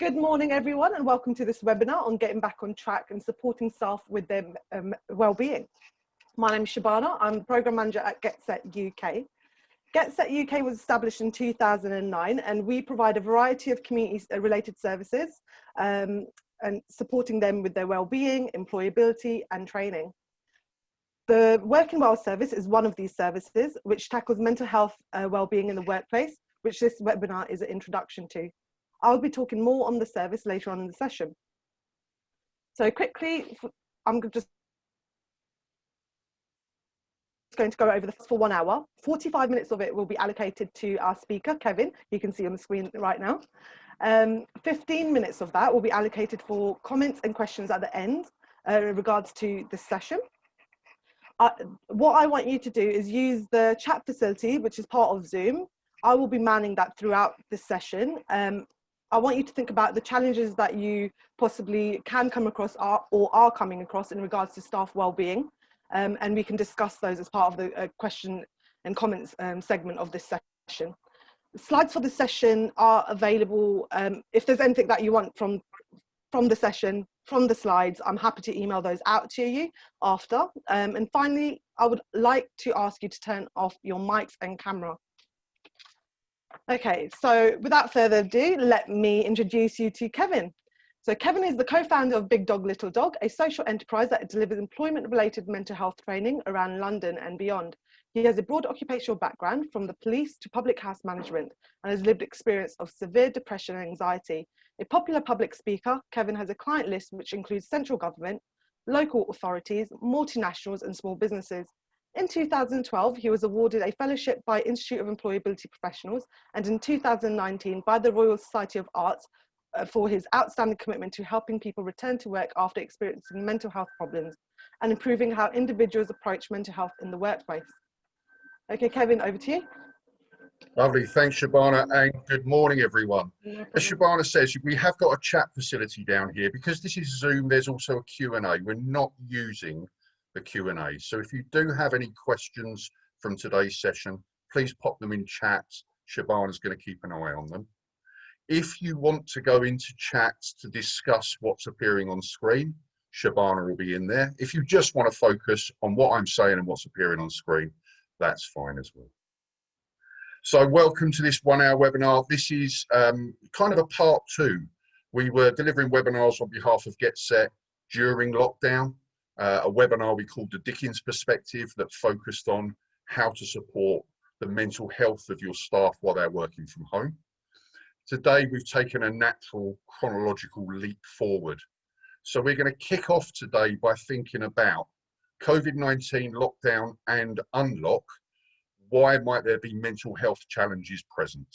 Good morning, everyone, and welcome to this webinar on getting back on track and supporting staff with their well-being. My name is Shabana. I'm the Programme Manager at GetSet UK. GetSet UK was established in 2009, and we provide a variety of community-related services and supporting them with their well-being, employability, and training. The Working Well service is one of these services, which tackles mental health well-being in the workplace, which this webinar is an introduction to. I'll be talking more on the service later on in the session. So quickly, I'm just going to go over this for 1 hour. 45 minutes of it will be allocated to our speaker, Kevin. You can see on the screen right now. 15 minutes of that will be allocated for comments and questions at the end in regards to this session. What I want you to do is use the chat facility, which is part of Zoom. I will be manning that throughout this session. I want you to think about the challenges that you possibly can come across or are coming across in regards to staff well-being, and we can discuss those as part of the question and comments segment of this session. The slides for the session are available. If there's anything that you want from the session, from the slides, I'm happy to email those out to you after. And finally, I would like to ask you to turn off your mics and camera. Okay, so without further ado, let me introduce you to Kevin. So Kevin is the co-founder of Big Dog Little Dog, a social enterprise that delivers employment-related mental health training around London and beyond. He has a broad occupational background from the police to public house management and has lived experience of severe depression and anxiety. A popular public speaker, Kevin has a client list which includes central government, local authorities, multinationals and small businesses. In 2012, he was awarded a fellowship by Institute of Employability Professionals, and in 2019 by the Royal Society of Arts for his outstanding commitment to helping people return to work after experiencing mental health problems and improving how individuals approach mental health in the workplace. Okay, Kevin, over to you. Lovely, thanks Shabana, and good morning everyone. As Shabana says, we have got a chat facility down here. Because this is Zoom, there's also a Q&A. We're not using the Q&A. So if you do have any questions from today's session, please pop them in chat. Shabana's going to keep an eye on them. If you want to go into chat to discuss what's appearing on screen, Shabana will be in there. If you just want to focus on what I'm saying and what's appearing on screen, that's fine as well. So welcome to this 1 hour webinar. This is kind of a part 2. We were delivering webinars on behalf of GetSet during lockdown. A webinar we called the Dickens Perspective that focused on how to support the mental health of your staff while they're working from home. Today, we've taken a natural chronological leap forward. So we're going to kick off today by thinking about COVID-19 lockdown and unlock. Why might there be mental health challenges present?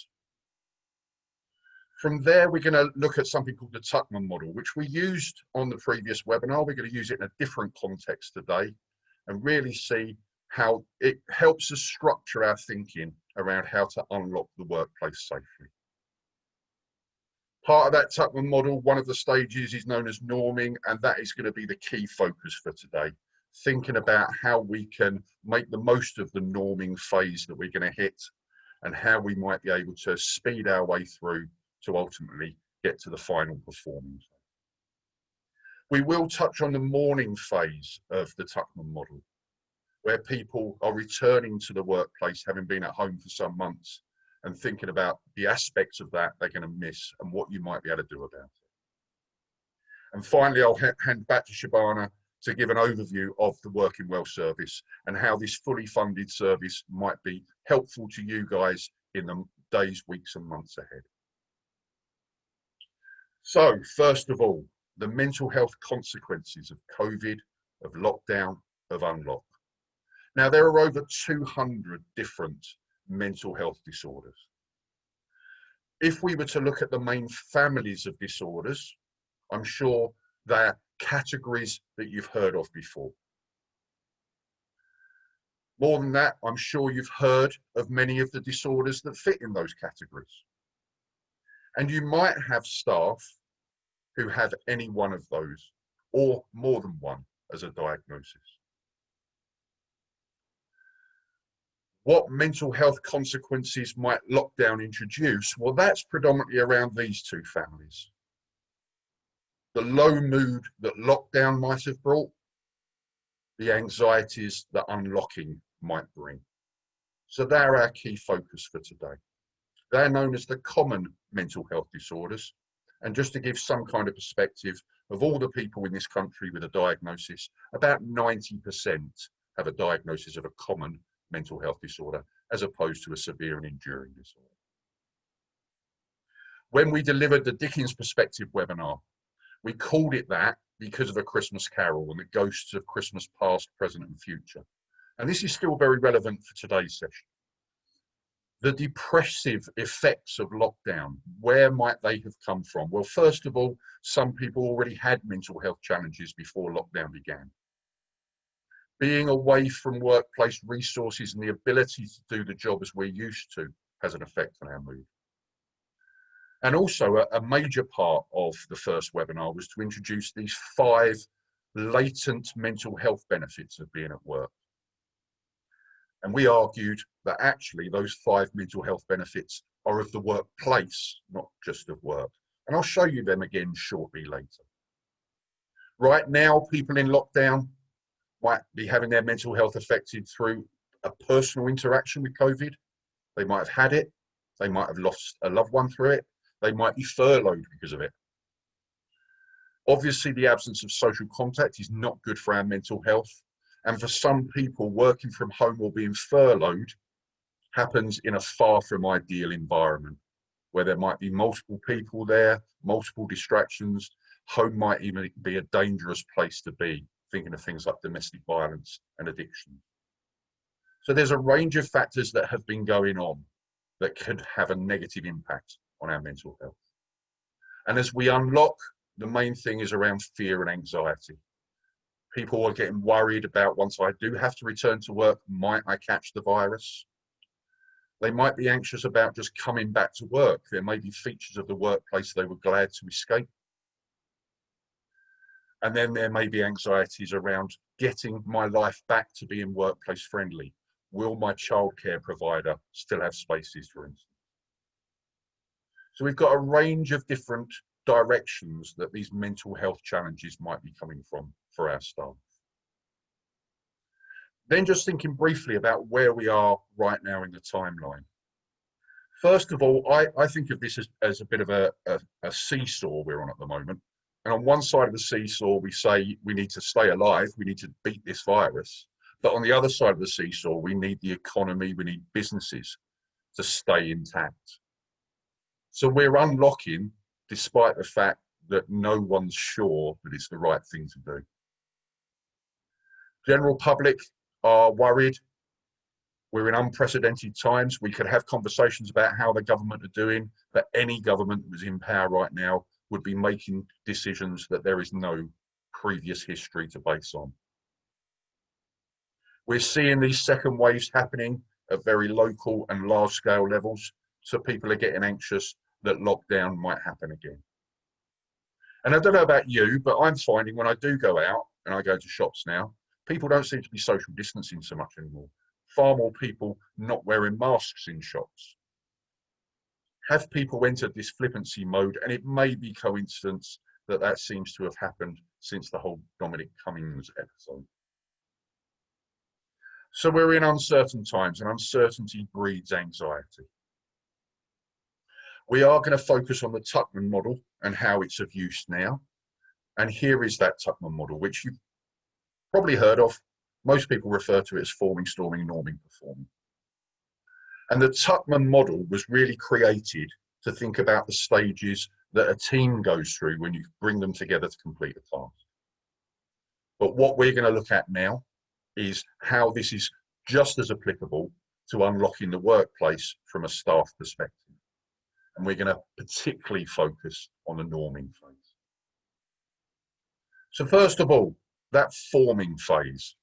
From there, we're going to look at something called the Tuckman model, which we used on the previous webinar. We're going to use it in a different context today and really see how it helps us structure our thinking around how to unlock the workplace safely. Part of that Tuckman model, one of the stages is known as norming, and that is going to be the key focus for today. Thinking about how we can make the most of the norming phase that we're going to hit and how we might be able to speed our way through to ultimately get to the final performance. We will touch on the mourning phase of the Tuckman model, where people are returning to the workplace having been at home for some months and thinking about the aspects of that they're going to miss and what you might be able to do about it. And finally, I'll hand back to Shabana to give an overview of the Working Well service and how this fully funded service might be helpful to you guys in the days, weeks and months ahead. So, first of all, the mental health consequences of COVID, of lockdown, of unlock. Now, there are over 200 different mental health disorders. If we were to look at the main families of disorders, I'm sure they're categories that you've heard of before. More than that, I'm sure you've heard of many of the disorders that fit in those categories. And you might have staff who have any one of those, or more than one as a diagnosis. What mental health consequences might lockdown introduce? Well, that's predominantly around these two families. the low mood that lockdown might have brought, the anxieties that unlocking might bring. So they're our key focus for today. They're known as the common mental health disorders. And just to give some kind of perspective, of all the people in this country with a diagnosis, about 90% have a diagnosis of a common mental health disorder, as opposed to a severe and enduring disorder. When we delivered the Dickens Perspective webinar, we called it that because of A Christmas Carol and the ghosts of Christmas past, present and future. And this is still very relevant for today's session. The depressive effects of lockdown, where might they have come from? Well, first of all, some people already had mental health challenges before lockdown began. Being away from workplace resources and the ability to do the job as we're used to has an effect on our mood. And also a major part of the first webinar was to introduce these 5 latent mental health benefits of being at work. And we argued that actually those 5 mental health benefits are of the workplace, not just of work. And I'll show you them again shortly later. Right now, people in lockdown might be having their mental health affected through a personal interaction with COVID. They might have had it. They might have lost a loved one through it. They might be furloughed because of it. Obviously, the absence of social contact is not good for our mental health. And for some people, working from home or being furloughed happens in a far from ideal environment, where there might be multiple people there, multiple distractions. Home might even be a dangerous place to be, thinking of things like domestic violence and addiction. So there's a range of factors that have been going on that could have a negative impact on our mental health. And as we unlock, the main thing is around fear and anxiety. People are getting worried about, once I do have to return to work, might I catch the virus? They might be anxious about just coming back to work. There may be features of the workplace they were glad to escape. And then there may be anxieties around getting my life back to being workplace friendly. Will my childcare provider still have spaces, for instance? So we've got a range of different directions that these mental health challenges might be coming from for our staff. Then just thinking briefly about where we are right now in the timeline. First of all, I think of this as a bit of a seesaw we're on at the moment. And on one side of the seesaw, we say we need to stay alive, we need to beat this virus. But on the other side of the seesaw, we need the economy, we need businesses to stay intact. So we're unlocking despite the fact that no one's sure that it's the right thing to do. General public are worried. We're in unprecedented times. We could have conversations about how the government are doing, but any government that was in power right now would be making decisions that there is no previous history to base on. We're seeing these second waves happening at very local and large scale levels. So people are getting anxious that lockdown might happen again. And I don't know about you, but I'm finding when I do go out and I go to shops now, people don't seem to be social distancing so much anymore. Far more people not wearing masks in shops. Have people entered this flippancy mode? And it may be coincidence that that seems to have happened since the whole Dominic Cummings episode. So we're in uncertain times, and uncertainty breeds anxiety. We are going to focus on the Tuckman model and how it's of use now. And here is that Tuckman model, which you've probably heard of. Most people refer to it as forming, storming, norming, performing. And the Tuckman model was really created to think about the stages that a team goes through when you bring them together to complete a task. But what we're going to look at now is how this is just as applicable to unlocking the workplace from a staff perspective. And we're going to particularly focus on the norming phase. So first of all, that forming phase.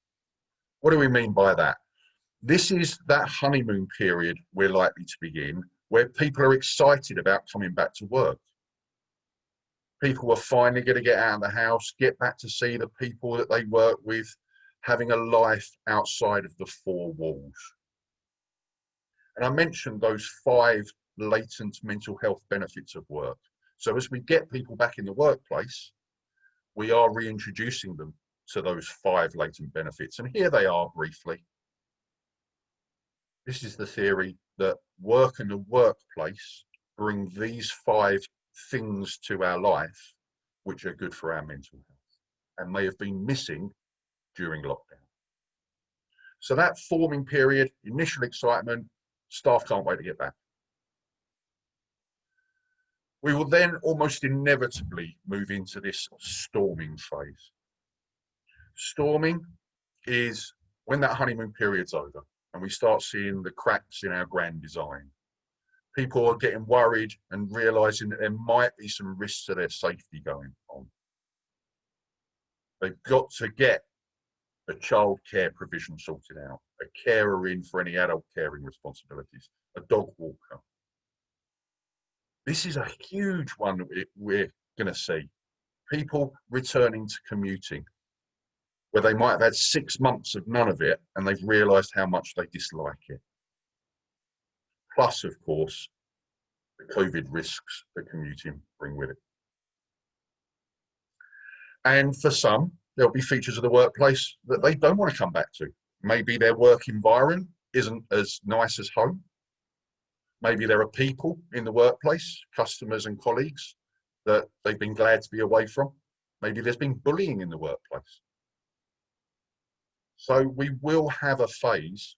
What do we mean by that? This is that honeymoon period we're likely to be in, where people are excited about coming back to work. People are finally going to get out of the house, get back to see the people that they work with, having a life outside of the 4 walls. And I mentioned those 5 latent mental health benefits of work. So as we get people back in the workplace, we are reintroducing them to those 5 latent benefits. And here they are briefly. This is the theory that work and the workplace bring these 5 things to our life, which are good for our mental health and may have been missing during lockdown. So that forming period, initial excitement, staff can't wait to get back. We will then almost inevitably move into this storming phase. Storming is when that honeymoon period's over and we start seeing the cracks in our grand design. People are getting worried and realizing that there might be some risks to their safety going on. They've got to get a childcare provision sorted out, a carer in for any adult caring responsibilities, a dog walker. This is a huge one that we're going to see. People returning to commuting, where they might have had 6 months of none of it and they've realised how much they dislike it. Plus, of course, the COVID risks that commuting bring with it. And for some, there'll be features of the workplace that they don't want to come back to. Maybe their work environment isn't as nice as home. Maybe there are people in the workplace, customers and colleagues, that they've been glad to be away from. Maybe there's been bullying in the workplace. So we will have a phase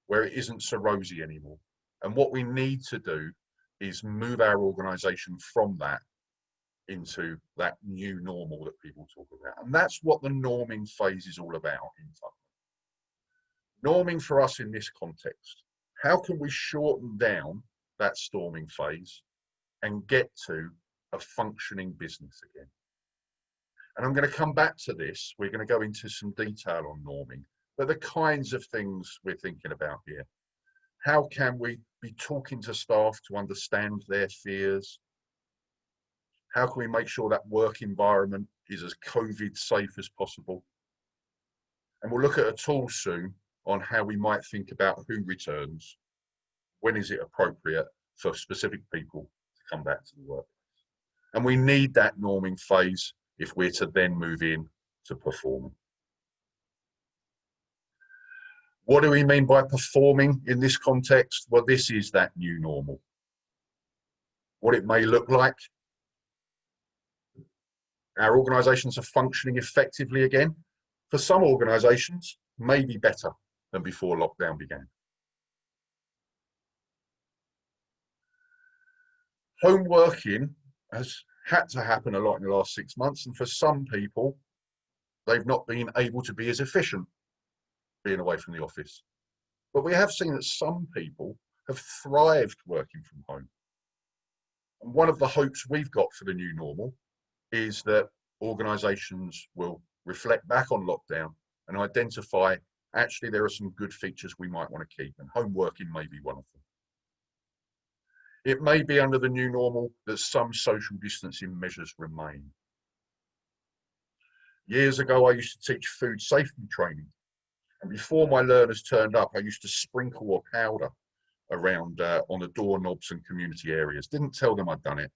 where it isn't so rosy anymore. And what we need to do is move our organisation from that into that new normal that people talk about. And that's what the norming phase is all about in Tottenham. Norming for us in this context, how can we shorten down that storming phase and get to a functioning business again? And I'm going to come back to this. We're going to go into some detail on norming, but the kinds of things we're thinking about here. How can we be talking to staff to understand their fears? How can we make sure that work environment is as COVID safe as possible? And we'll look at a tool soon on how we might think about who returns, when is it appropriate for specific people to come back to the workplace. And we need that norming phase if we're to then move in to performing. What do we mean by performing in this context? Well, this is that new normal. What it may look like. Our organisations are functioning effectively again. For some organisations, maybe better than before lockdown began. Home working has had to happen a lot in the last 6 months, and for some people, they've not been able to be as efficient being away from the office. But we have seen that some people have thrived working from home. And one of the hopes we've got for the new normal is that organisations will reflect back on lockdown and identify, actually, there are some good features we might want to keep, and home working may be one of them. It may be under the new normal that some social distancing measures remain. Years ago, I used to teach food safety training. And before my learners turned up, I used to sprinkle a powder around on the doorknobs and community areas. Didn't tell them I'd done it.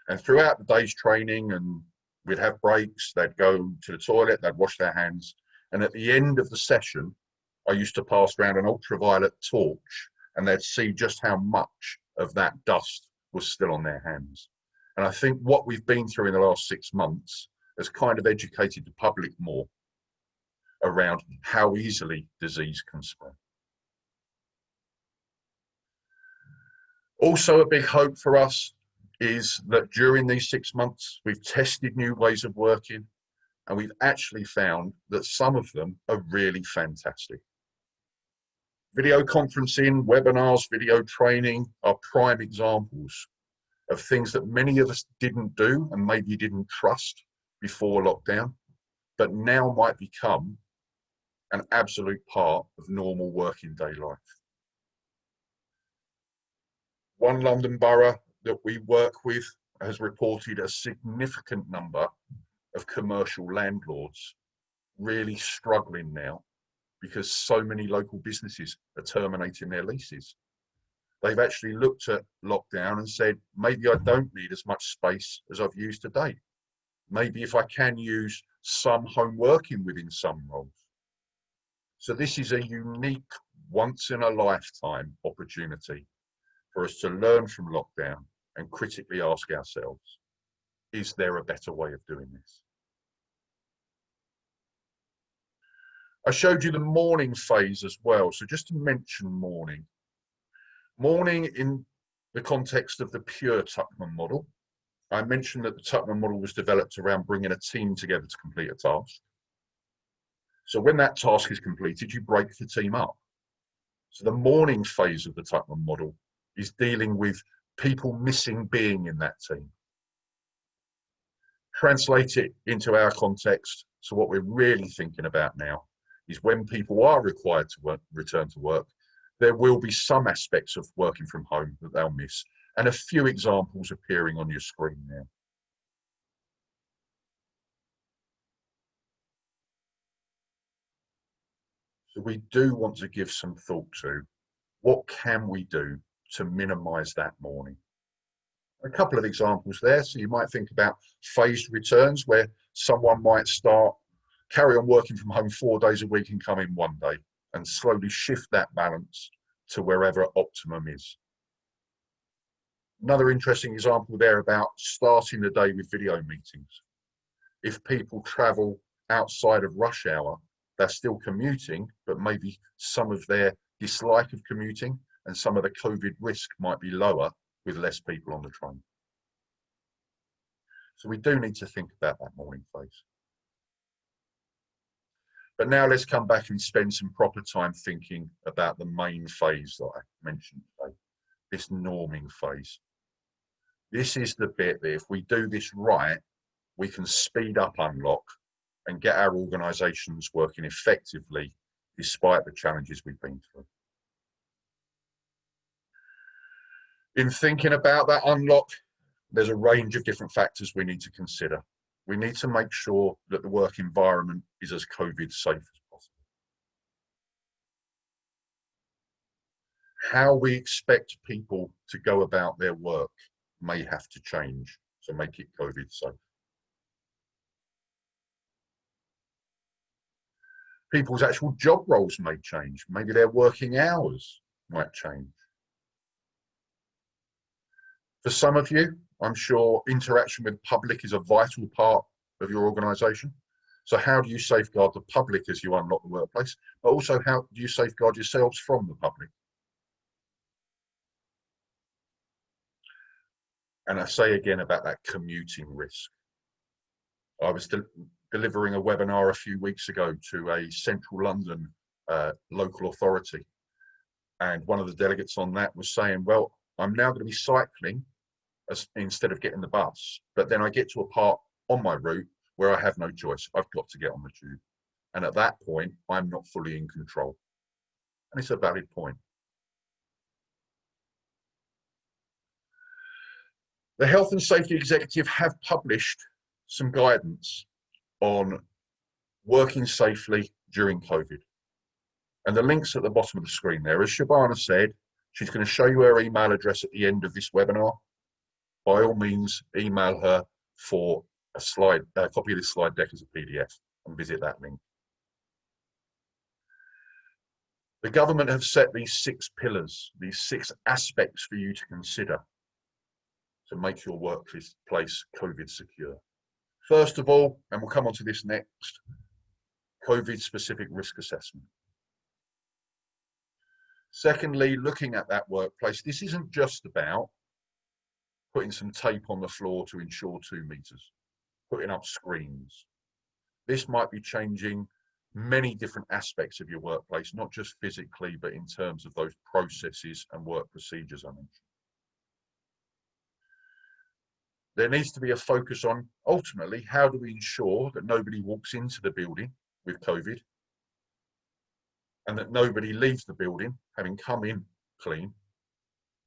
And throughout the day's training, and we'd have breaks, they'd go to the toilet, they'd wash their hands. And at the end of the session, I used to pass around an ultraviolet torch, and they'd see just how much of that dust was still on their hands. And I think what we've been through in the last 6 months has kind of educated the public more around how easily disease can spread. Also, a big hope for us is that during these 6 months, we've tested new ways of working, and we've actually found that some of them are really fantastic. Video conferencing, webinars, video training are prime examples of things that many of us didn't do and maybe didn't trust before lockdown, but now might become an absolute part of normal working day life. One London borough that we work with has reported a significant number of commercial landlords really struggling now because so many local businesses are terminating their leases. They've actually looked at lockdown and said, maybe I don't need as much space as I've used to date. Maybe if I can use some home working within some roles. So this is a unique, once in a lifetime opportunity for us to learn from lockdown and critically ask ourselves, is there a better way of doing this? I showed you the morning phase as well. So just to mention morning. Morning in the context of the pure Tuckman model. I mentioned that the Tuckman model was developed around bringing a team together to complete a task. So when that task is completed, you break the team up. So the morning phase of the Tuckman model is dealing with people missing being in that team. Translate it into our context. So what we're really thinking about now is when people are required to return to work, there will be some aspects of working from home that they'll miss, and a few examples appearing on your screen now. So we do want to give some thought to what can we do to minimize that morning. A couple of examples there. So you might think about phased returns where someone might carry on working from home 4 days a week and come in 1 day and slowly shift that balance to wherever optimum is. Another interesting example there about starting the day with video meetings. If people travel outside of rush hour, they're still commuting, but maybe some of their dislike of commuting and some of the COVID risk might be lower with less people on the train. So we do need to think about that morning phase. But now let's come back and spend some proper time thinking about the main phase that I mentioned today, this norming phase. This is the bit that if we do this right, we can speed up unlock and get our organisations working effectively despite the challenges we've been through. In thinking about that unlock, there's a range of different factors we need to consider. We need to make sure that the work environment is as COVID safe as possible. How we expect people to go about their work may have to change to make it COVID safe. People's actual job roles may change. Maybe their working hours might change. For some of you, I'm sure interaction with public is a vital part of your organisation. So how do you safeguard the public as you unlock the workplace? But also, how do you safeguard yourselves from the public? And I say again about that commuting risk. I was delivering a webinar a few weeks ago to a central London local authority. And one of the delegates on that was saying, well, I'm now going to be cycling instead of getting the bus. But then I get to a part on my route where I have no choice. I've got to get on the tube. And at that point, I'm not fully in control. And it's a valid point. The Health and Safety Executive have published some guidance on working safely during COVID. And the link's at the bottom of the screen there. As Shabana said, she's going to show you her email address at the end of this webinar. By all means, email her for a copy of this slide deck as a PDF and visit that link. The government have set these 6 pillars, these 6 aspects for you to consider to make your workplace COVID secure. First of all, and we'll come on to this next, COVID specific risk assessment. Secondly, looking at that workplace, this isn't just about putting some tape on the floor to ensure 2 meters, putting up screens. This might be changing many different aspects of your workplace, not just physically, but in terms of those processes and work procedures I mentioned. There needs to be a focus on, ultimately, how do we ensure that nobody walks into the building with COVID and that nobody leaves the building having come in clean,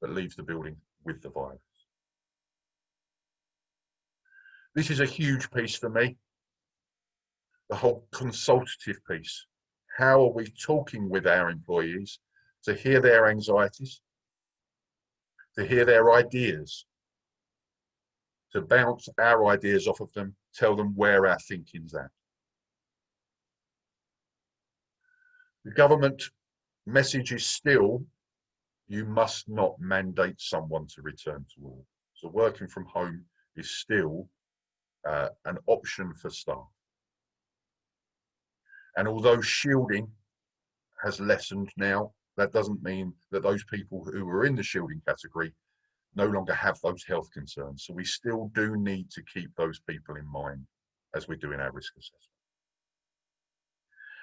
but leaves the building with the virus. This is a huge piece for me, the whole consultative piece. How are we talking with our employees to hear their anxieties, to hear their ideas, to bounce our ideas off of them, tell them where our thinking's at. The government message is still, you must not mandate someone to return to work. So working from home is still an option for staff. And although shielding has lessened now, that doesn't mean that those people who are in the shielding category no longer have those health concerns. So we still do need to keep those people in mind as we're doing our risk assessment.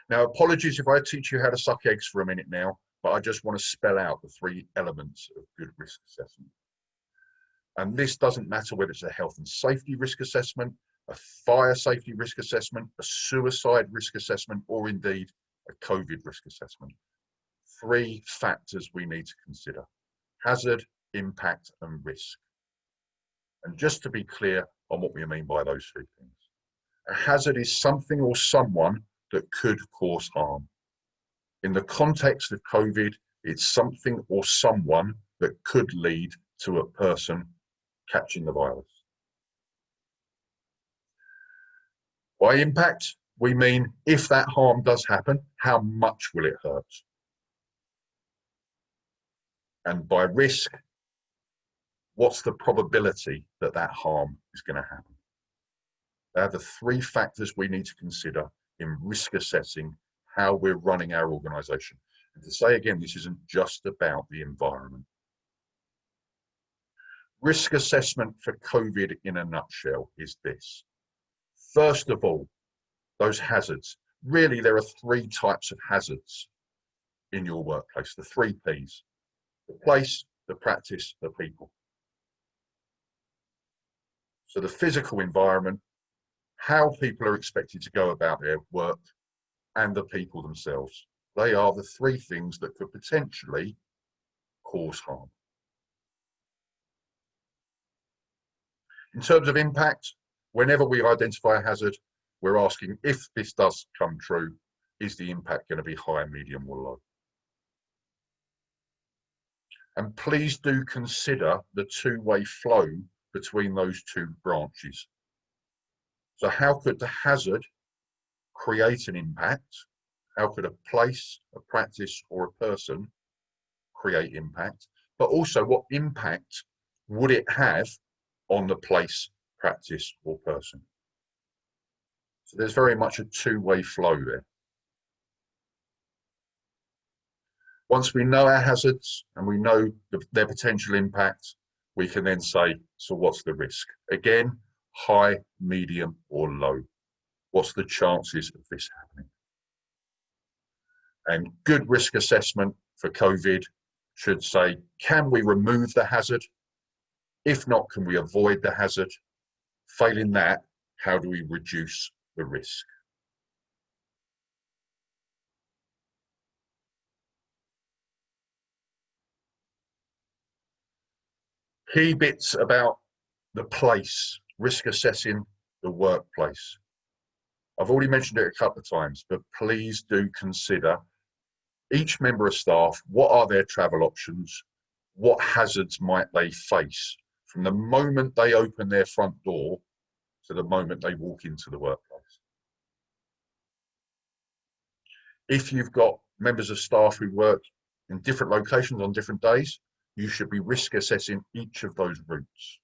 Now, apologies if I teach you how to suck eggs for a minute now, but I just want to spell out the 3 elements of good risk assessment. And this doesn't matter whether it's a health and safety risk assessment, a fire safety risk assessment, a suicide risk assessment, or indeed a COVID risk assessment. 3 factors we need to consider: hazard, impact, and risk. And just to be clear on what we mean by those 3 things. A hazard is something or someone that could cause harm. In the context of COVID, it's something or someone that could lead to a person catching the virus. By impact, we mean if that harm does happen, how much will it hurt? And by risk, what's the probability that that harm is going to happen? They are the 3 factors we need to consider in risk assessing how we're running our organisation. And to say again, this isn't just about the environment. Risk assessment for COVID in a nutshell is this. First of all, those hazards. Really, there are 3 types of hazards in your workplace, the 3 Ps: the place, the practice, the people. So the physical environment, how people are expected to go about their work, and the people themselves. They are the 3 things that could potentially cause harm. In terms of impact, whenever we identify a hazard, we're asking, if this does come true, is the impact going to be high, medium, or low? And please do consider the 2-way flow between those 2 branches. So how could the hazard create an impact? How could a place, a practice, or a person create impact? But also, what impact would it have on the place, practice, or person? So there's very much a 2-way flow there. Once we know our hazards and we know their potential impact, we can then say, so what's the risk? Again, high, medium, or low. What's the chances of this happening? And good risk assessment for COVID should say, can we remove the hazard? If not, can we avoid the hazard? Failing that, how do we reduce the risk? Key bits about the place, risk assessing the workplace. I've already mentioned it a couple of times, but please do consider each member of staff, what are their travel options? What hazards might they face from the moment they open their front door to the moment they walk into the workplace? If you've got members of staff who work in different locations on different days, you should be risk assessing each of those routes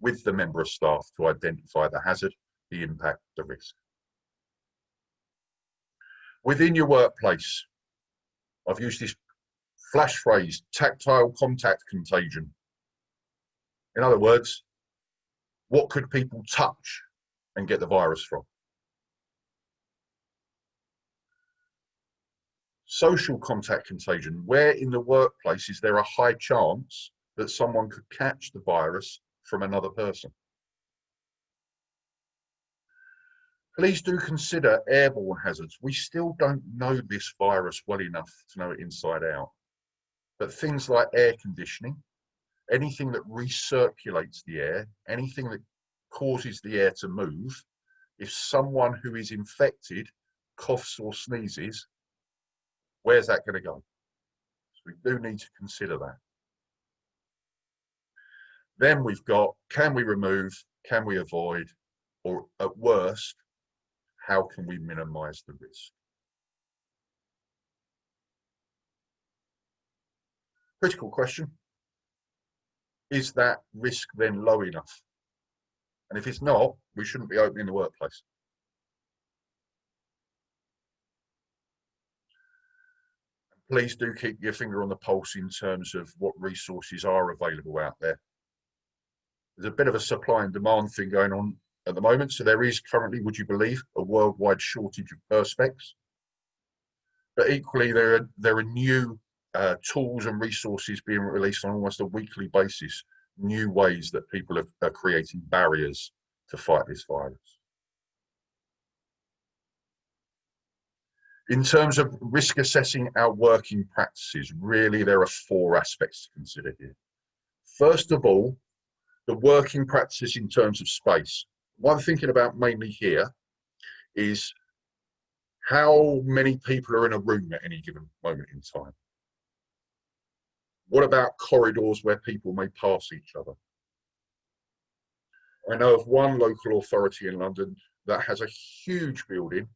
with the member of staff to identify the hazard, the impact, the risk. Within your workplace, I've used this flash phrase, tactile contact contagion. In other words, what could people touch and get the virus from? Social contact contagion, where in the workplace is there a high chance that someone could catch the virus from another person? Please do consider airborne hazards. We still don't know this virus well enough to know it inside out. But things like air conditioning, anything that recirculates the air, anything that causes the air to move, if someone who is infected coughs or sneezes, where's that going to go? So we do need to consider that. Then we've got, can we remove, can we avoid, or at worst, how can we minimize the risk? Critical question. Is that risk then low enough? And if it's not, we shouldn't be opening the workplace. Please do keep your finger on the pulse in terms of what resources are available out there. There's a bit of a supply and demand thing going on at the moment. So there is currently, would you believe, a worldwide shortage of perspex. But equally, there are new tools and resources being released on almost a weekly basis, new ways that people are creating barriers to fight this virus. In terms of risk assessing our working practices, really there are 4 aspects to consider here. First of all, the working practices in terms of space. What I'm thinking about mainly here is how many people are in a room at any given moment in time. What about corridors where people may pass each other? I know of one local authority in London that has a huge building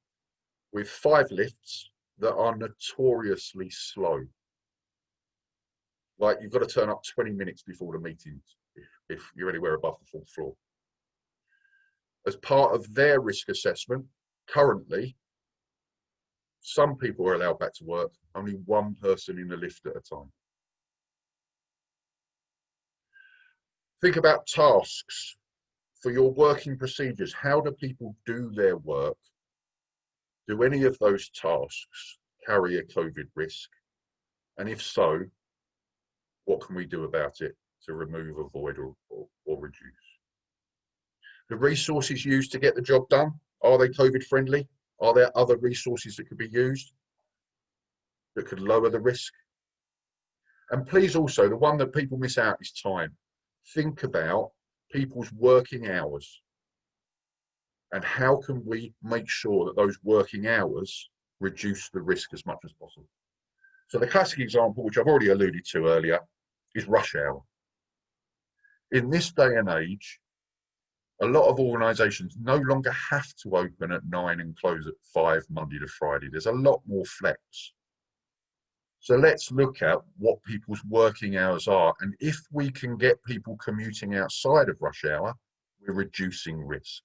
with 5 lifts that are notoriously slow. Like, you've got to turn up 20 minutes before the meetings if you're anywhere above the 4th floor. As part of their risk assessment, currently, some people are allowed back to work, only 1 person in the lift at a time. Think about tasks for your working procedures. How do people do their work? Do any of those tasks carry a COVID risk? And if so, what can we do about it to remove, avoid, or reduce? The resources used to get the job done, are they COVID friendly? Are there other resources that could be used that could lower the risk? And please also, the one that people miss out is time. Think about people's working hours. And how can we make sure that those working hours reduce the risk as much as possible? So the classic example, which I've already alluded to earlier, is rush hour. In this day and age, a lot of organisations no longer have to open at 9 and close at 5 Monday to Friday. There's a lot more flex. So let's look at what people's working hours are. And if we can get people commuting outside of rush hour, we're reducing risk.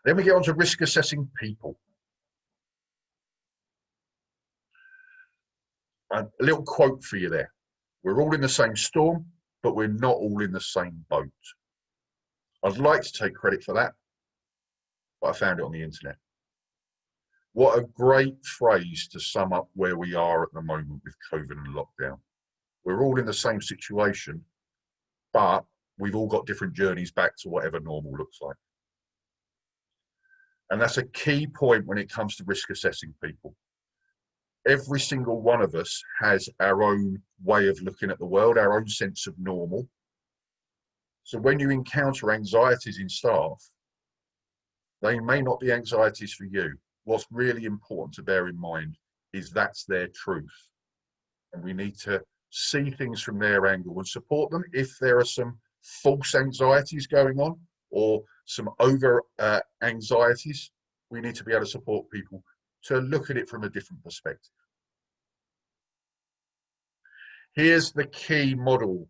Then we get on to risk assessing people. A little quote for you there. We're all in the same storm, but we're not all in the same boat. I'd like to take credit for that, but I found it on the internet. What a great phrase to sum up where we are at the moment with COVID and lockdown. We're all in the same situation, but we've all got different journeys back to whatever normal looks like. And that's a key point when it comes to risk assessing people. Every single one of us has our own way of looking at the world, our own sense of normal. So when you encounter anxieties in staff, they may not be anxieties for you. What's really important to bear in mind is that's their truth. And we need to see things from their angle and support them if there are some false anxieties going on or some over anxieties. We need to be able to support people to look at it from a different perspective. Here's the key model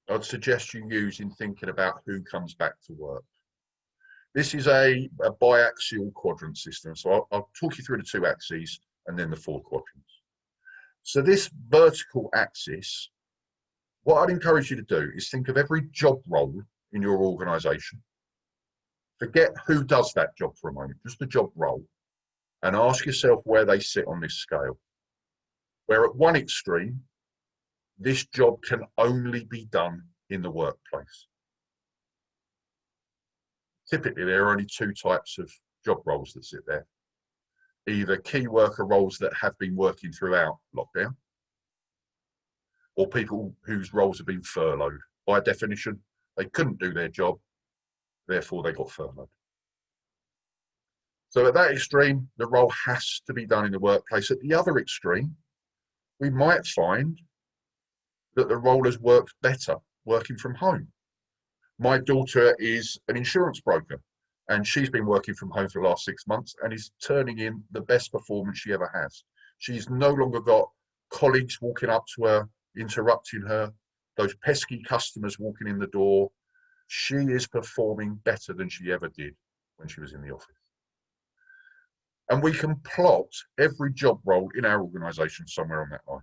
I'd suggest you use in thinking about who comes back to work. This is a biaxial quadrant system. So I'll talk you through the 2 axes and then the 4 quadrants. So this vertical axis, what I'd encourage you to do is think of every job role in your organisation. Forget who does that job for a moment, just the job role, and ask yourself where they sit on this scale. Where at one extreme, this job can only be done in the workplace. Typically, there are only 2 types of job roles that sit there. Either key worker roles that have been working throughout lockdown, or people whose roles have been furloughed. By definition, they couldn't do their job, therefore they got furloughed. So at that extreme, the role has to be done in the workplace. At the other extreme, we might find that the role has worked better working from home. My daughter is an insurance broker, and she's been working from home for the last 6 months and is turning in the best performance she ever has. She's no longer got colleagues walking up to her, interrupting her, those pesky customers walking in the door. She is performing better than she ever did when she was in the office. And we can plot every job role in our organisation somewhere on that line.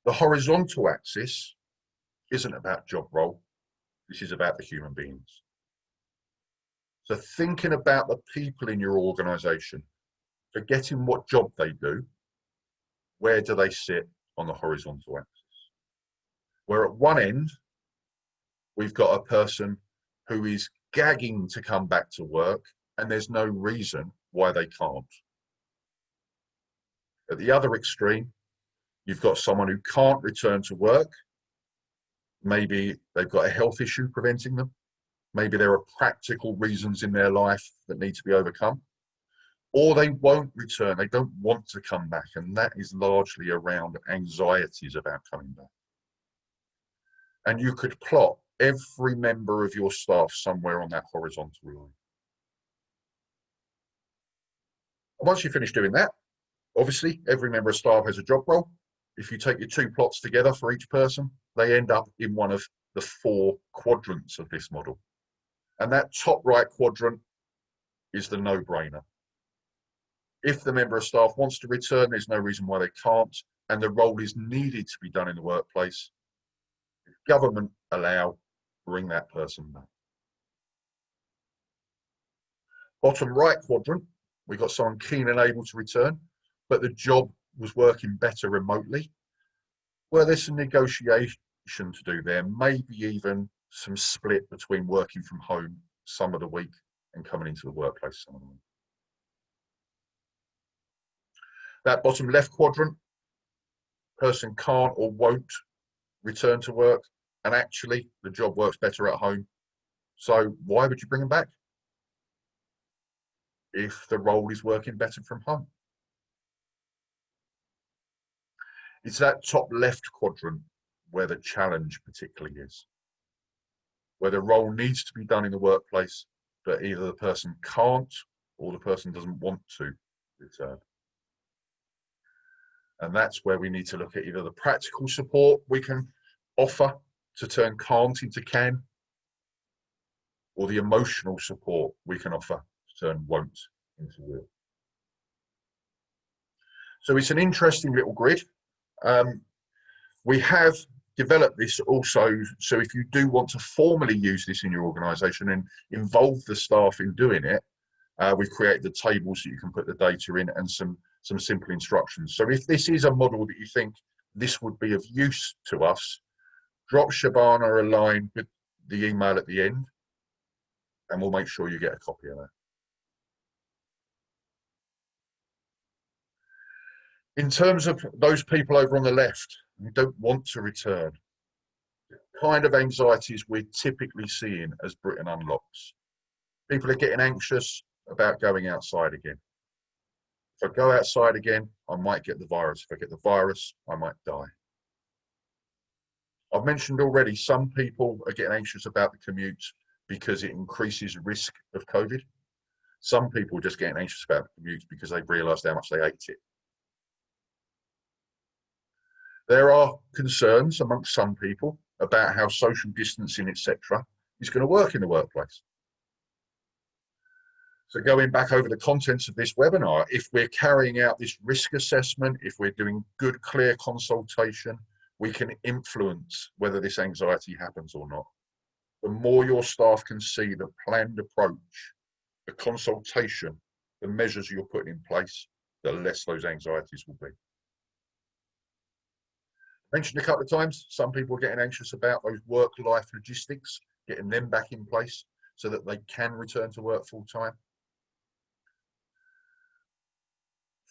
The horizontal axis isn't about job role. This is about the human beings. So thinking about the people in your organisation, forgetting what job they do, where do they sit on the horizontal axis? Where at one end, we've got a person who is gagging to come back to work and there's no reason why they can't. At the other extreme, you've got someone who can't return to work. Maybe they've got a health issue preventing them. Maybe there are practical reasons in their life that need to be overcome. Or they won't return, they don't want to come back. And that is largely around anxieties about coming back. And you could plot every member of your staff somewhere on that horizontal line. Once you finish doing that, obviously every member of staff has a job role. If you take your two plots together for each person, they end up in one of the 4 quadrants of this model. And that top right quadrant is the no-brainer. If the member of staff wants to return, there's no reason why they can't, and the role is needed to be done in the workplace. If government allow, bring that person back. Bottom right quadrant, we've got someone keen and able to return, but the job was working better remotely. Well, there's some negotiation to do there, maybe even some split between working from home some of the week and coming into the workplace some of the week. That bottom left quadrant, person can't or won't return to work, and actually the job works better at home. So why would you bring them back if the role is working better from home? It's that top left quadrant where the challenge particularly is, where the role needs to be done in the workplace, but either the person can't or the person doesn't want to return. And that's where we need to look at either the practical support we can offer to turn can't into can, or the emotional support we can offer to turn won't into will. So it's an interesting little grid. We have developed this also, so if you do want to formally use this in your organisation and involve the staff in doing it, we've created the tables that you can put the data in and some simple instructions. So if this is a model that you think this would be of use to us, drop Shabana a line with the email at the end, and we'll make sure you get a copy of that. In terms of those people over on the left who don't want to return, the kind of anxieties we're typically seeing as Britain unlocks. People are getting anxious about going outside again. If I go outside again, I might get the virus. If I get the virus, I might die. I've mentioned already, some people are getting anxious about the commute because it increases risk of COVID. Some people are just getting anxious about the commute because they've realised how much they hate it. There are concerns amongst some people about how social distancing, etc., is going to work in the workplace. So going back over the contents of this webinar, if we're carrying out this risk assessment, if we're doing good, clear consultation, we can influence whether this anxiety happens or not. The more your staff can see the planned approach, the consultation, the measures you're putting in place, the less those anxieties will be. Mentioned a couple of times, some people are getting anxious about those work-life logistics, getting them back in place so that they can return to work full-time.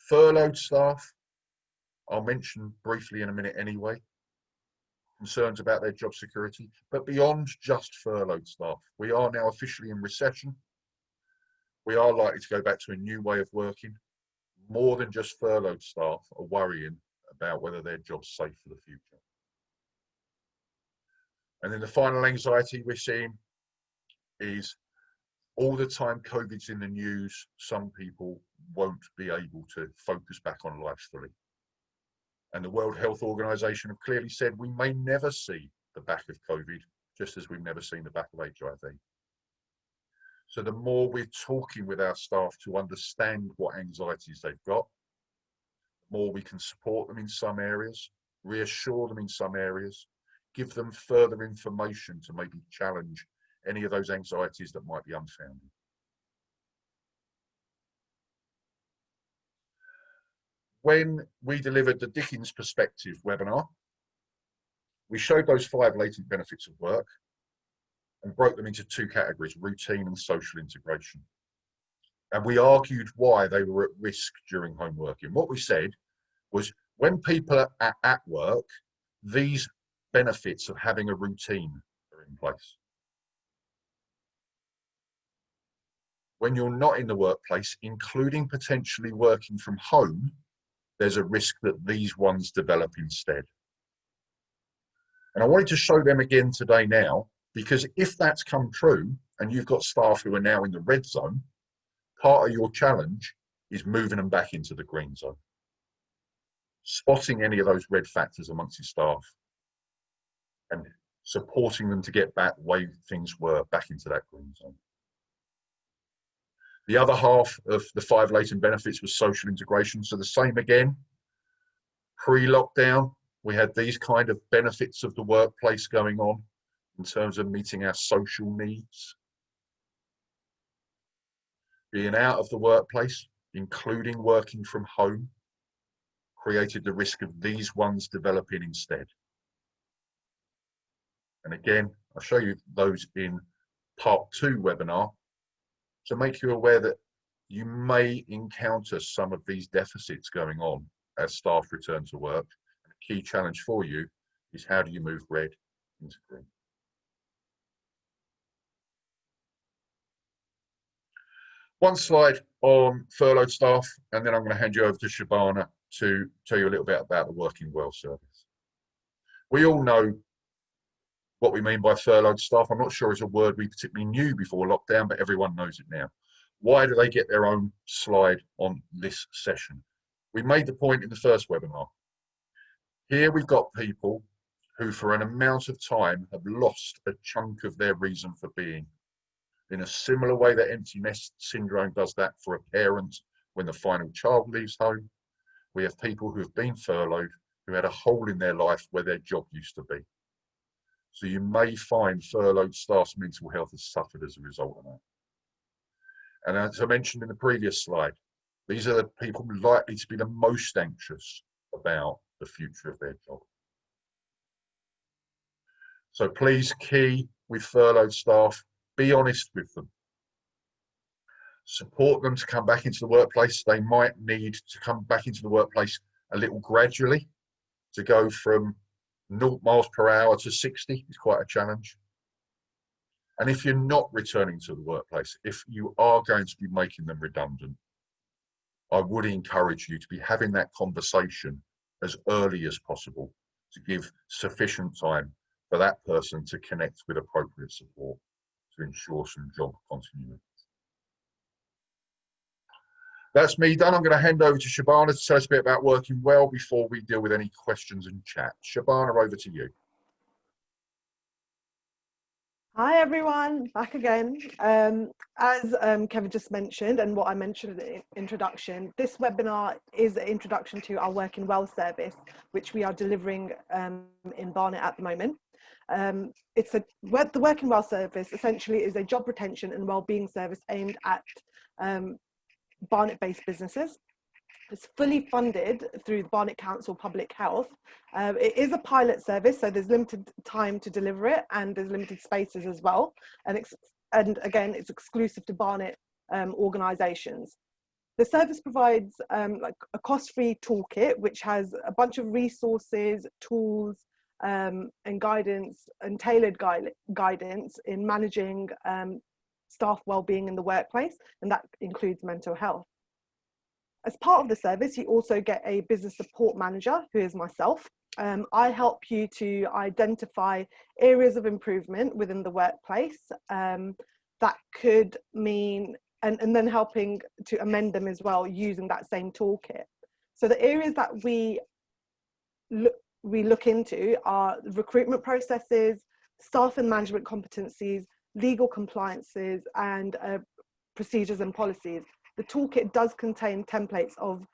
Furloughed staff, I'll mention briefly in a minute anyway, concerns about their job security, but beyond just furloughed staff, we are now officially in recession. We are likely to go back to a new way of working. More than just furloughed staff are worrying about whether their job's safe for the future. And then the final anxiety we're seeing is all the time COVID's in the news, some people won't be able to focus back on life fully. And the World Health Organization have clearly said we may never see the back of COVID, just as we've never seen the back of HIV. So the more we're talking with our staff to understand what anxieties they've got, the more we can support them in some areas, reassure them in some areas, give them further information to maybe challenge any of those anxieties that might be unfounded. When we delivered the Dickens Perspective webinar, we showed those 5 latent benefits of work and broke them into 2 categories, routine and social integration. And we argued why they were at risk during home working. What we said was when people are at work, these benefits of having a routine are in place. When you're not in the workplace, including potentially working from home, there's a risk that these ones develop instead. And I wanted to show them again today now, because if that's come true and you've got staff who are now in the red zone, part of your challenge is moving them back into the green zone. Spotting any of those red factors amongst your staff and supporting them to get back the way things were back into that green zone. The other half of the 5 latent benefits was social integration. So the same again, pre-lockdown, we had these kind of benefits of the workplace going on in terms of meeting our social needs. Being out of the workplace, including working from home, created the risk of these ones developing instead. And again, I'll show you those in part 2 webinar to make you aware that you may encounter some of these deficits going on as staff return to work. And a key challenge for you is how do you move red into green? One slide on furloughed staff, and then I'm going to hand you over to Shabana to tell you a little bit about the Working Well service. We all know what we mean by furloughed staff. I'm not sure it's a word we particularly knew before lockdown, but everyone knows it now. Why do they get their own slide on this session? We made the point in the first webinar. Here we've got people who for an amount of time have lost a chunk of their reason for being. In a similar way that empty nest syndrome does that for a parent when the final child leaves home, we have people who have been furloughed who had a hole in their life where their job used to be. So you may find furloughed staff's mental health has suffered as a result of that. And as I mentioned in the previous slide, these are the people likely to be the most anxious about the future of their job. So please, key with furloughed staff, be honest with them. Support them to come back into the workplace. They might need to come back into the workplace a little gradually. To go from 0 miles per hour to 60 is quite a challenge. And if you're not returning to the workplace, if you are going to be making them redundant, I would encourage you to be having that conversation as early as possible to give sufficient time for that person to connect with appropriate support to ensure some job continuity. That's me done. I'm going to hand over to Shabana to tell us a bit about Working Well before we deal with any questions and chat. Shabana, over to you. Hi everyone, back again. As Kevin just mentioned and what I mentioned in the introduction, this webinar is an introduction to our Working Well service, which we are delivering in Barnet at the moment. The Working Well service essentially is a job retention and wellbeing service aimed at Barnet-based businesses. It's fully funded through the Barnet Council Public Health. It is a pilot service, so there's limited time to deliver it and there's limited spaces as well. And again, it's exclusive to Barnet organisations. The service provides like a cost-free toolkit, which has a bunch of resources, tools, and guidance and tailored guidance in managing staff wellbeing in the workplace, and that includes mental health. As part of the service, you also get a business support manager, who is myself. I help you to identify areas of improvement within the workplace. That could mean, and then helping to amend them as well using that same toolkit. So the areas that we look into are recruitment processes, staff and management competencies, legal compliances, and procedures and policies. The toolkit does contain templates of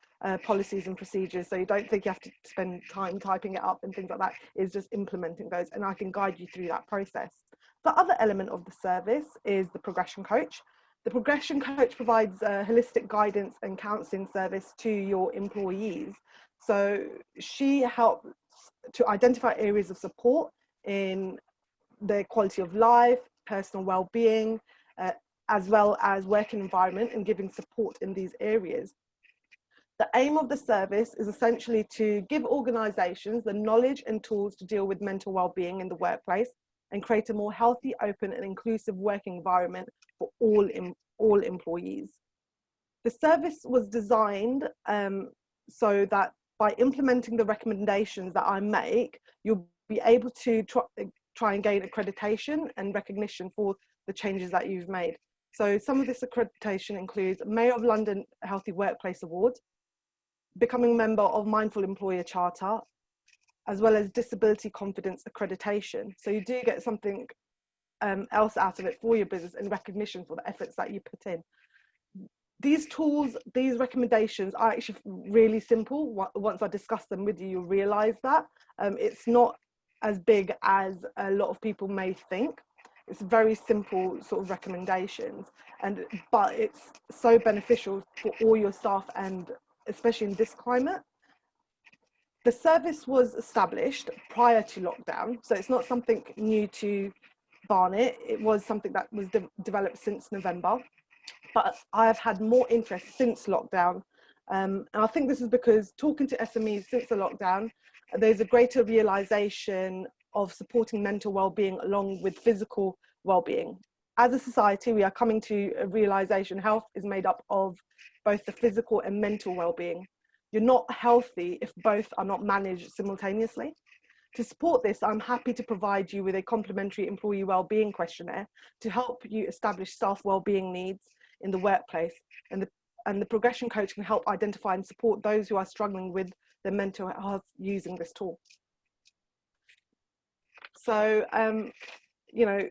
policies and procedures, so you don't think you have to spend time typing it up and things like that. It's just implementing those, and I can guide you through that process. The other element of the service is the progression coach. The progression coach provides holistic guidance and counselling service to your employees. So she helps to identify areas of support in their quality of life, personal well-being, as well as working environment, and giving support in these areas. The aim of the service is essentially to give organisations the knowledge and tools to deal with mental well-being in the workplace and create a more healthy, open and inclusive working environment for all employees. The service was designed so that by implementing the recommendations that I make, you'll be able to try and gain accreditation and recognition for the changes that you've made. So some of this accreditation includes Mayor of London Healthy Workplace Award, becoming member of Mindful Employer Charter, as well as Disability Confidence Accreditation. So you do get something else out of it for your business and recognition for the efforts that you put in. These tools, these recommendations are actually really simple. Once I discuss them with you, you'll realize that. It's not as big as a lot of people may think. It's very simple sort of recommendations, but it's so beneficial for all your staff, and especially in this climate. The service was established prior to lockdown, so it's not something new to Barnet. It was something that was developed since November, but I have had more interest since lockdown. And I think this is because talking to SMEs since the lockdown, there's a greater realization of supporting mental well-being along with physical well-being. As a society, we are coming to a realization health is made up of both the physical and mental well-being. You're not healthy if both are not managed simultaneously. To support this, I'm happy to provide you with a complimentary employee well-being questionnaire to help you establish staff well-being needs in the workplace, and the progression coach can help identify and support those who are struggling with their mental health using this tool. So, you know,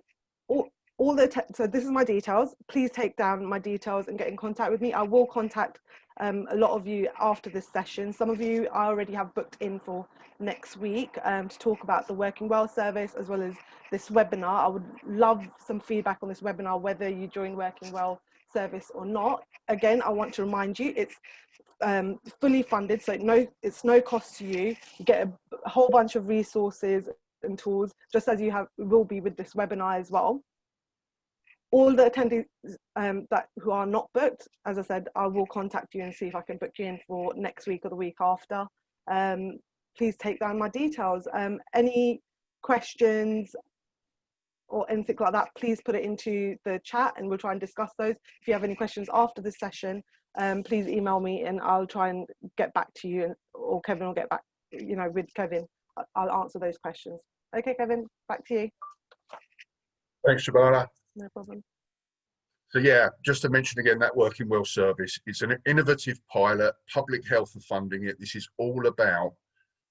so this is my details. Please take down my details and get in contact with me. I will contact a lot of you after this session. Some of you I already have booked in for next week to talk about the Working Well service, as well as this webinar. I would love some feedback on this webinar, whether you join Working Well service or not. Again, I want to remind you, it's fully funded, so it's no cost to you. You get a whole bunch of resources and tools, just as you will be with this webinar as well. All the attendees who are not booked, as I said, I will contact you and see if I can book you in for next week or the week after. Please take down my details. Any questions or anything like that, please put it into the chat and we'll try and discuss those. If you have any questions after this session, please email me and I'll try and get back to you, or Kevin will get back, you know, with Kevin. I'll answer those questions. Okay, Kevin, back to you. Thanks, Shabana. No problem. So yeah, just to mention again, that Working Well service, it's an innovative pilot. Public Health are funding it. This is all about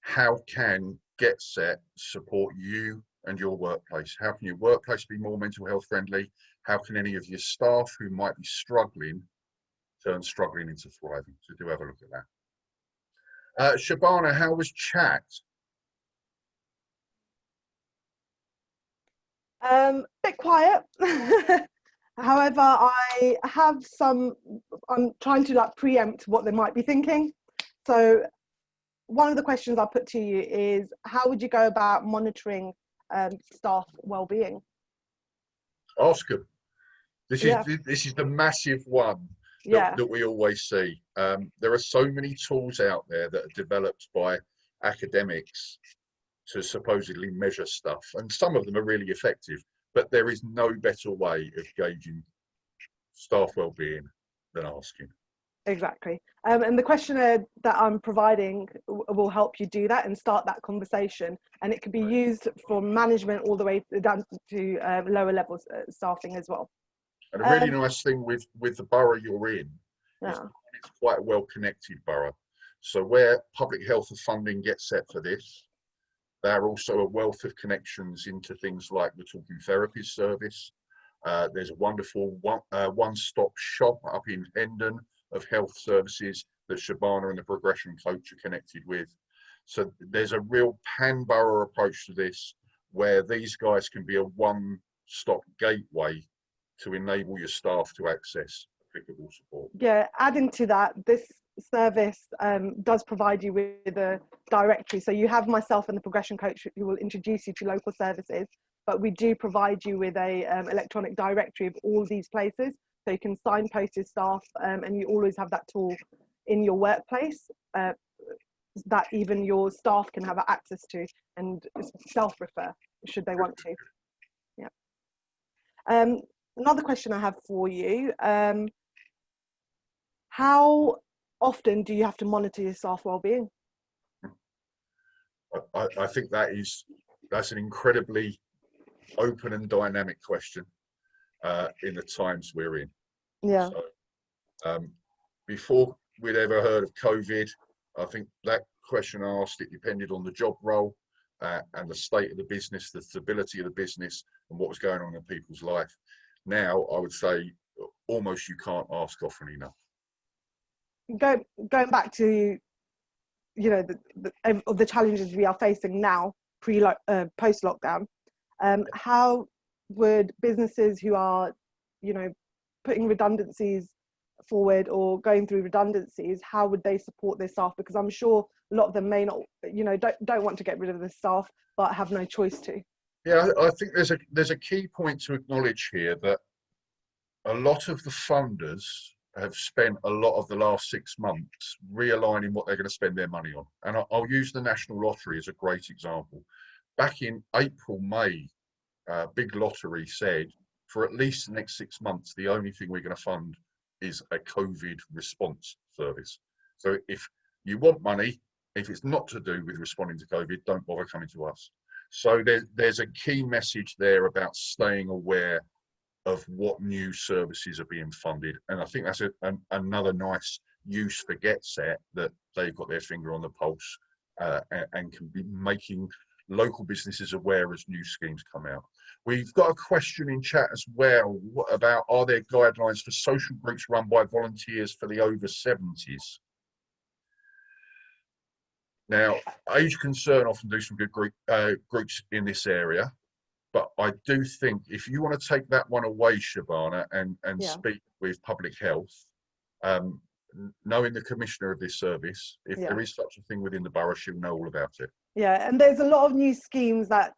how can GetSet support you and your workplace. How can your workplace be more mental health friendly? How can any of your staff who might be struggling turn struggling into thriving? So do have a look at that. Shabana, how was chat? Bit quiet. However, I have I'm trying to like preempt what they might be thinking. So one of the questions I'll put to you is, how would you go about monitoring staff well-being? Ask them. This is the massive one that we always see. There are so many tools out there that are developed by academics to supposedly measure stuff, and some of them are really effective, but there is no better way of gauging staff well-being than asking. Exactly. And the questionnaire that I'm providing will help you do that and start that conversation. And it can be used from management all the way down to lower levels staffing as well. And a really nice thing with the borough you're in is Yeah. it's quite a well-connected borough. So where public health funding gets set for this, there are also a wealth of connections into things like the Talking Therapies service. There's a wonderful one-stop shop up in Hendon of health services that Shabana and the progression coach are connected with. So there's a real pan-borough approach to this, where these guys can be a one-stop gateway to enable your staff to access applicable support. Yeah, adding to that, this service does provide you with a directory. So you have myself and the progression coach who will introduce you to local services, but we do provide you with a electronic directory of all these places. So you can signpost your staff, and you always have that tool in your workplace that even your staff can have access to and self-refer should they want to. Yeah. Another question I have for you, how often do you have to monitor your staff well-being? I think that's an incredibly open and dynamic question in the times we're in. Yeah. So, before we'd ever heard of COVID, I think that question asked, it depended on the job role and the state of the business, the stability of the business, and what was going on in people's life. Now, I would say almost you can't ask often enough. Going back to, you know, the challenges we are facing now, post lockdown, how would businesses who are, you know, putting redundancies forward or going through redundancies, how would they support their staff? Because I'm sure a lot of them may not, you know, don't want to get rid of the staff, but have no choice to. Yeah, I think there's a key point to acknowledge here, that a lot of the funders have spent a lot of the last 6 months realigning what they're going to spend their money on. And I'll use the National Lottery as a great example. Back in April, May, Big Lottery said, for at least the next 6 months, the only thing we're going to fund is a COVID response service. So if you want money, if it's not to do with responding to COVID, don't bother coming to us. So there's a key message there about staying aware of what new services are being funded. And I think that's another nice use for GetSet, that they've got their finger on the pulse and can be making local businesses aware as new schemes come out. We've got a question in chat as well about, are there guidelines for social groups run by volunteers for the over 70s? Now, Age Concern often do some good groups in this area, but I do think if you want to take that one away, Shabana, and speak with public health, knowing the commissioner of this service, if there is such a thing within the borough, she'll know all about it. Yeah, and there's a lot of new schemes that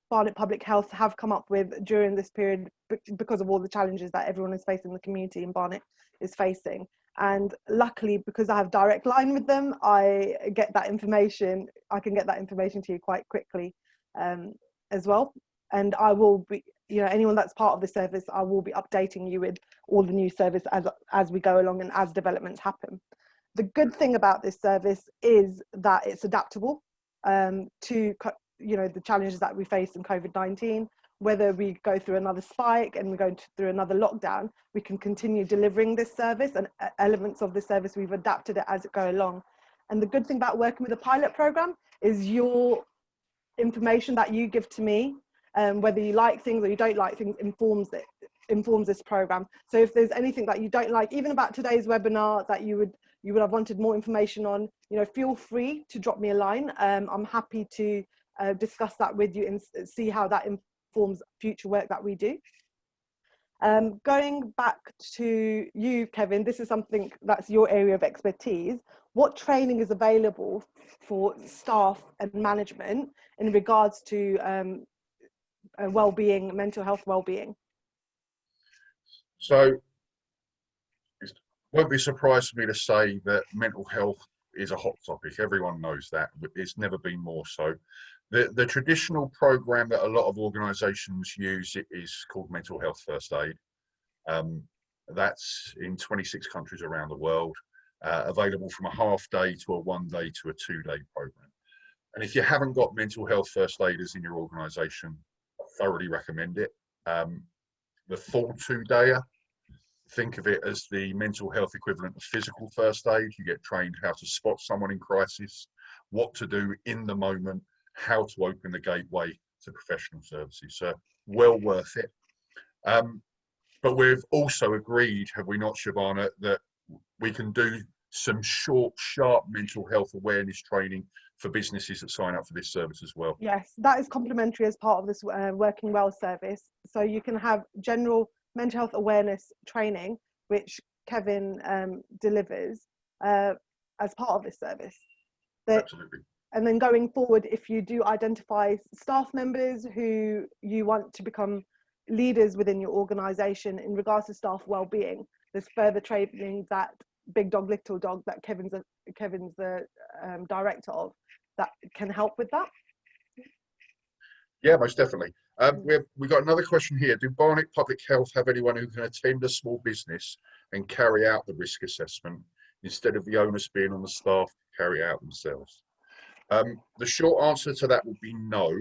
Barnet Public Health have come up with during this period because of all the challenges that everyone is facing, the community in Barnet is facing. And luckily, because I have direct line with them, I get that information. I can get that information to you quite quickly as well. And I will be, you know, anyone that's part of the service, I will be updating you with all the new service as we go along and as developments happen. The good thing about this service is that it's adaptable to, you know, the challenges that we face in COVID-19. Whether we go through another spike and we go through another lockdown, we can continue delivering this service, and elements of the service, we've adapted it as it goes along. And the good thing about working with a pilot program is your information that you give to me, whether you like things or you don't like things, informs this program. So if there's anything that you don't like, even about today's webinar, that you would have wanted more information on, you know, feel free to drop me a line. I'm happy to discuss that with you and see how that informs future work that we do. Going back to you, Kevin, this is something that's your area of expertise. What training is available for staff and management in regards to well-being, mental health well-being? So it won't be surprised for me to say that mental health is a hot topic. Everyone knows that, but it's never been more so. The traditional program that a lot of organisations use is called Mental Health First Aid. That's in 26 countries around the world, available from a half day to a 1 day to a 2 day program. And if you haven't got mental health first aiders in your organization, I thoroughly recommend it. The full 2-dayer, think of it as the mental health equivalent of physical first aid. You get trained how to spot someone in crisis, what to do in the moment, how to open the gateway to professional services. So well worth it. But we've also agreed, have we not, Shabana, that we can do some short, sharp mental health awareness training for businesses that sign up for this service as well. Yes, that is complimentary as part of this Working Well service. So you can have general mental health awareness training, which Kevin delivers as part of this service. Absolutely. And then going forward, if you do identify staff members who you want to become leaders within your organisation in regards to staff well-being, there's further training that Big Dog Little Dog that Kevin's the director of, that can help with that. Yeah, most definitely. We've got another question here. Do Barnet Public Health have anyone who can attend a small business and carry out the risk assessment instead of the onus being on the staff to carry it out themselves? The short answer to that would be no.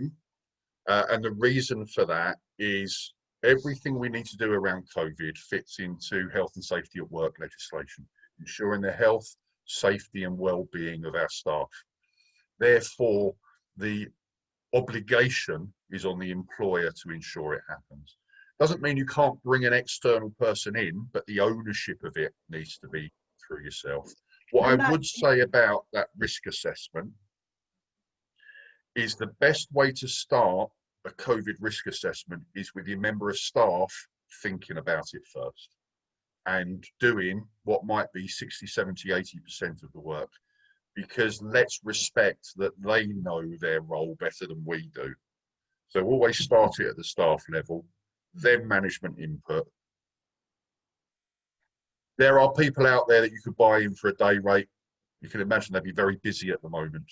And the reason for that is everything we need to do around COVID fits into health and safety at work legislation, ensuring the health, safety and well-being of our staff. Therefore, the obligation is on the employer to ensure it happens. Doesn't mean you can't bring an external person in, but the ownership of it needs to be through yourself. What I would say about that risk assessment is the best way to start a COVID risk assessment is with your member of staff thinking about it first and doing what might be 60, 70, 80% of the work. Because let's respect that they know their role better than we do. So always start it at the staff level, then management input. There are people out there that you could buy in for a day rate. You can imagine they'd be very busy at the moment.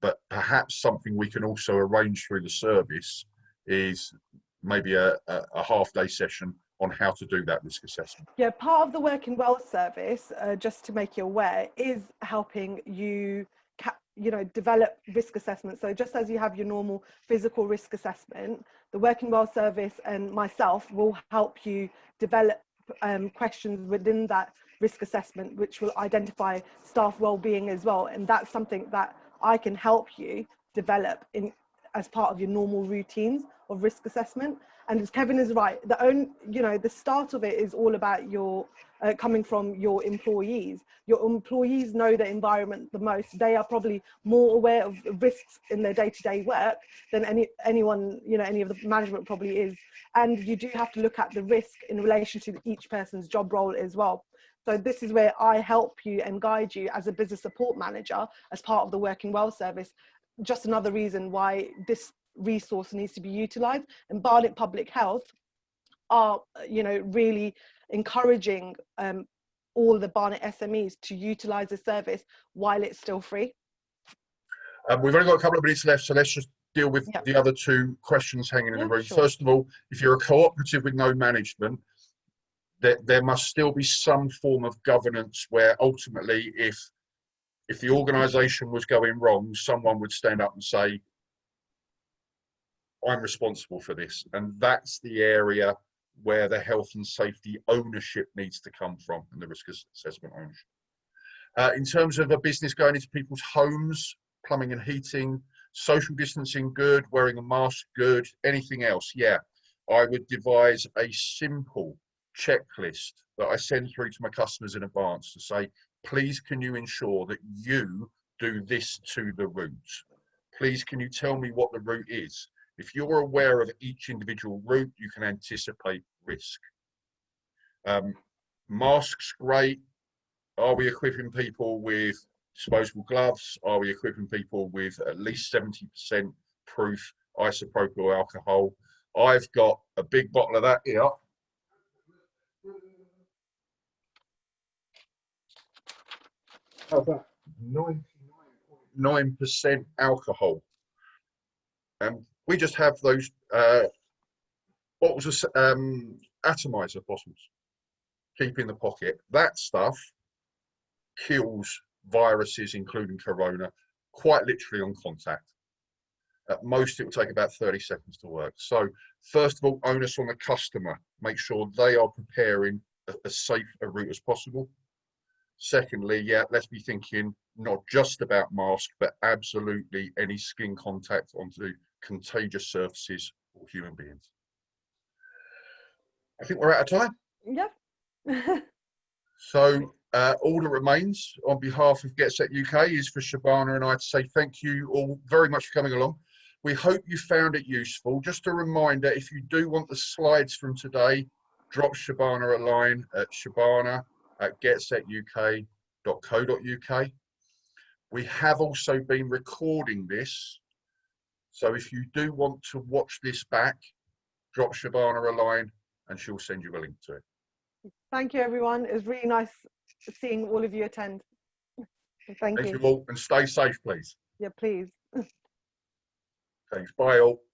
But perhaps something we can also arrange through the service is maybe a half-day session on how to do that risk assessment. Yeah, part of the Working Well service, just to make you aware, is helping you, develop risk assessment. So just as you have your normal physical risk assessment, the Working Well service and myself will help you develop questions within that risk assessment, which will identify staff well-being as well. And that's something that I can help you develop as part of your normal routines of risk assessment. And as Kevin is right, the start of it is all about your coming from your employees. Your employees know the environment the most. They are probably more aware of the risks in their day-to-day work than anyone, any of the management probably is. And you do have to look at the risk in relation to each person's job role as well. So this is where I help you and guide you as a business support manager as part of the Working Well service. Just another reason why this resource needs to be utilised. And Barnet Public Health are, really encouraging all the Barnet SMEs to utilise the service while it's still free. We've only got a couple of minutes left, so let's just deal with the other two questions hanging in the room. Sure. First of all, if you're a cooperative with no management, there must still be some form of governance where ultimately if the organisation was going wrong, someone would stand up and say, I'm responsible for this. And that's the area where the health and safety ownership needs to come from, and the risk assessment ownership. In terms of a business going into people's homes, plumbing and heating, social distancing good, wearing a mask good, anything else, I would devise a simple checklist that I send through to my customers in advance to say, please can you ensure that you do this to the route? Please can you tell me what the route is? If you're aware of each individual route, you can anticipate risk. Masks, great. Are we equipping people with disposable gloves? Are we equipping people with at least 70% proof isopropyl alcohol? I've got a big bottle of that here. How's that? 99.9% alcohol. We just have those bottles of atomizer bottles. keep in the pocket. That stuff kills viruses, including corona, quite literally on contact. At most, it will take about 30 seconds to work. So first of all, onus on the customer. Make sure they are preparing as safe a route as possible. Secondly, yeah, let's be thinking not just about masks, but absolutely any skin contact onto contagious surfaces or human beings. I think we're out of time. Yeah. So all that remains on behalf of Get Set UK is for Shabana and I to say thank you all very much for coming along. We hope you found it useful. Just a reminder, if you do want the slides from today, drop Shabana a line at shabana@getsetuk.co.uk. We have also been recording this. So if you do want to watch this back, drop Shabana a line and she'll send you a link to it. Thank you, everyone. It was really nice seeing all of you attend. Thank Thank you. you all and stay safe, please. Yeah, please. Thanks. Bye all.